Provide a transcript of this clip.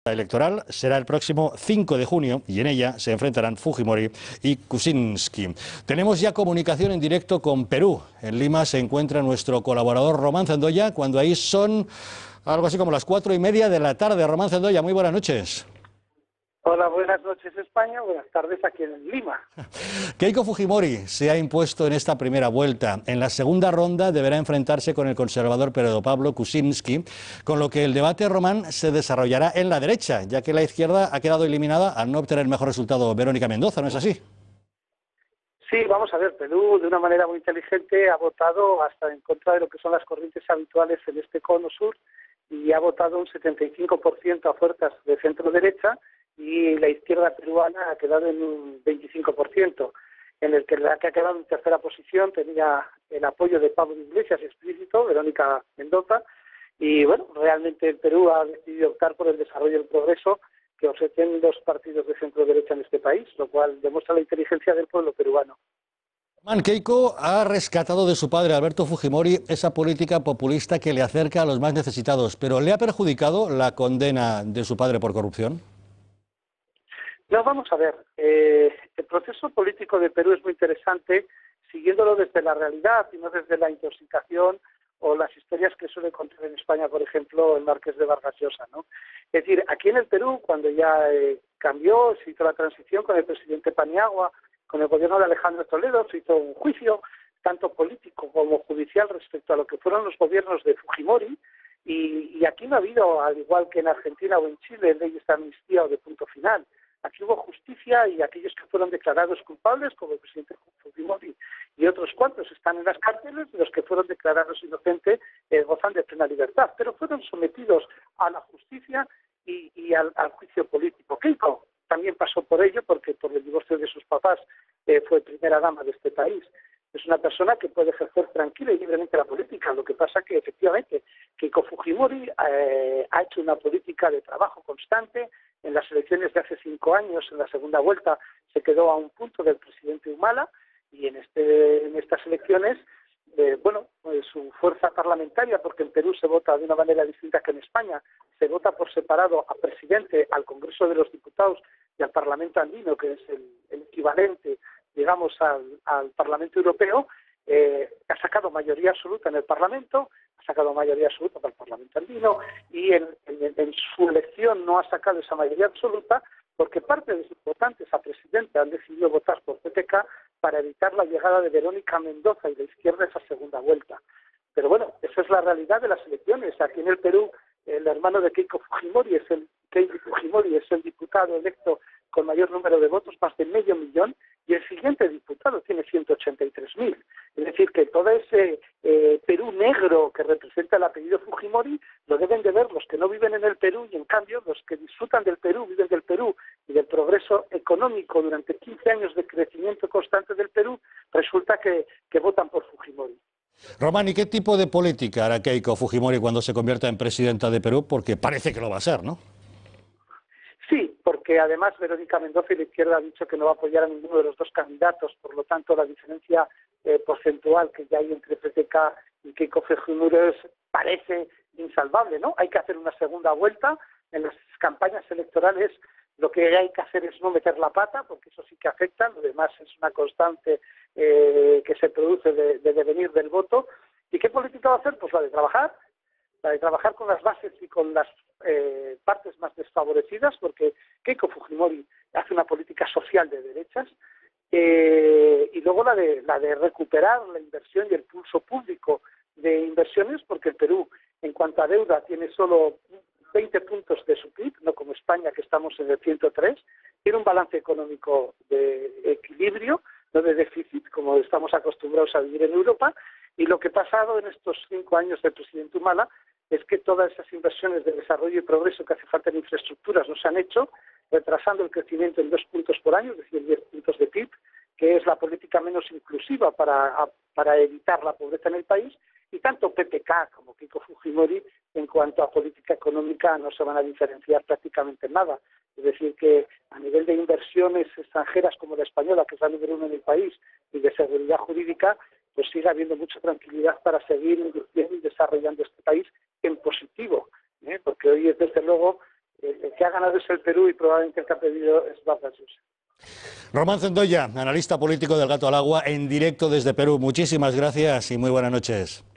La electoral será el próximo 5 de junio y en ella se enfrentarán Fujimori y Kuczynski. Tenemos ya comunicación en directo con Perú. En Lima se encuentra nuestro colaborador Román Zendoya, cuando ahí son algo así como las 4:30 de la tarde. Román Zendoya, muy buenas noches. Hola, buenas noches España, buenas tardes aquí en Lima. Keiko Fujimori se ha impuesto en esta primera vuelta. En la segunda ronda deberá enfrentarse con el conservador Pedro Pablo Kuczynski, con lo que el debate, Román, se desarrollará en la derecha, ya que la izquierda ha quedado eliminada al no obtener mejor resultado Verónica Mendoza, ¿no es así? Sí, vamos a ver, Perú de una manera muy inteligente ha votado hasta en contra de lo que son las corrientes habituales en este cono sur y ha votado un 75% a fuerzas de centro derecha y la izquierda peruana ha quedado en un 25%, en el que la que ha quedado en tercera posición tenía el apoyo de Pablo Iglesias explícito, Verónica Mendoza, y bueno, realmente el Perú ha decidido optar por el desarrollo y el progreso que ofrecen los partidos de centro derecha en este país, lo cual demuestra la inteligencia del pueblo peruano. Keiko ha rescatado de su padre Alberto Fujimori esa política populista que le acerca a los más necesitados, pero ¿le ha perjudicado la condena de su padre por corrupción? No, vamos a ver, el proceso político de Perú es muy interesante, siguiéndolo desde la realidad y no desde la intoxicación o las historias que suele contar en España, por ejemplo, el Marqués de Vargas Llosa, ¿no? Es decir, aquí en el Perú, cuando ya cambió, se hizo la transición con el presidente Paniagua, con el gobierno de Alejandro Toledo, se hizo un juicio tanto político como judicial respecto a lo que fueron los gobiernos de Fujimori, y aquí no ha habido, al igual que en Argentina o en Chile, leyes de amnistía o de punto final. Aquí hubo justicia y aquellos que fueron declarados culpables, como el presidente Fujimori y otros cuantos, están en las cárceles, los que fueron declarados inocentes gozan de plena libertad, pero fueron sometidos a la justicia y al juicio político. Keiko también pasó por ello, porque por el divorcio de sus papás fue primera dama de este país. Es una persona que puede ejercer tranquila y libremente la política. Lo que pasa que efectivamente Keiko Fujimori ha hecho una política de trabajo constante. En las elecciones de hace 5 años, en la segunda vuelta, se quedó a un punto del presidente Humala y en estas elecciones, su fuerza parlamentaria, porque en Perú se vota de una manera distinta que en España, se vota por separado a presidente, al Congreso de los Diputados y al Parlamento Andino, que es el equivalente, digamos, al Parlamento Europeo. Ha sacado mayoría absoluta en el Parlamento, ha sacado mayoría absoluta para el Parlamento Andino y en su elección no ha sacado esa mayoría absoluta porque parte de sus votantes a presidente han decidido votar por PPK para evitar la llegada de Verónica Mendoza y la izquierda a esa segunda vuelta. Pero bueno, esa es la realidad de las elecciones. Aquí en el Perú, el hermano de Keiko Fujimori es el diputado electo con mayor número de votos, más de 500.000, y el siguiente diputado tiene 183.000. Es decir, que todo ese Perú negro que representa el apellido Fujimori lo deben de ver los que no viven en el Perú y, en cambio, los que disfrutan del Perú, viven del Perú y del progreso económico durante 15 años de crecimiento constante del Perú, resulta que votan por Fujimori. Román, ¿y qué tipo de política hará Keiko Fujimori cuando se convierta en presidenta de Perú? Porque parece que lo va a ser, ¿no? Sí, porque además Verónica Mendoza y la izquierda ha dicho que no va a apoyar a ninguno de los dos candidatos, por lo tanto la diferencia porcentual que ya hay entre PPK y Keiko Fujimori parece insalvable, ¿no? Hay que hacer una segunda vuelta. En las campañas electorales lo que hay que hacer es no meter la pata, porque eso sí que afecta, lo demás es una constante que se produce de devenir del voto. ¿Y qué política va a hacer? Pues la de trabajar con las bases y con las partes más desfavorecidas, porque Keiko Fujimori hace una política social de derechas, y luego la de recuperar la inversión y el pulso público de inversiones, porque el Perú, en cuanto a deuda, tiene solo 20 puntos de su PIB, no como España, que estamos en el 103, tiene un balance económico de equilibrio, no de déficit, como estamos acostumbrados a vivir en Europa, y lo que ha pasado en estos 5 años del presidente Humala es que todas esas inversiones de desarrollo y progreso que hace falta en infraestructuras no se han hecho, retrasando el crecimiento en 2 puntos por año, es decir, 10 puntos de PIB, que es la política menos inclusiva para evitar la pobreza en el país, y tanto PPK como Keiko Fujimori, en cuanto a política económica, no se van a diferenciar prácticamente en nada. Es decir, que a nivel de inversiones extranjeras como la española, que es la número 1 en el país, y de seguridad jurídica, pues sigue habiendo mucha tranquilidad para seguir invirtiendo y desarrollando este país en positivo, porque hoy es desde luego que ha ganado es el Perú y probablemente el que ha perdido es Vargas Llosa. Román Zendoya, analista político del Gato al Agua, en directo desde Perú. Muchísimas gracias y muy buenas noches.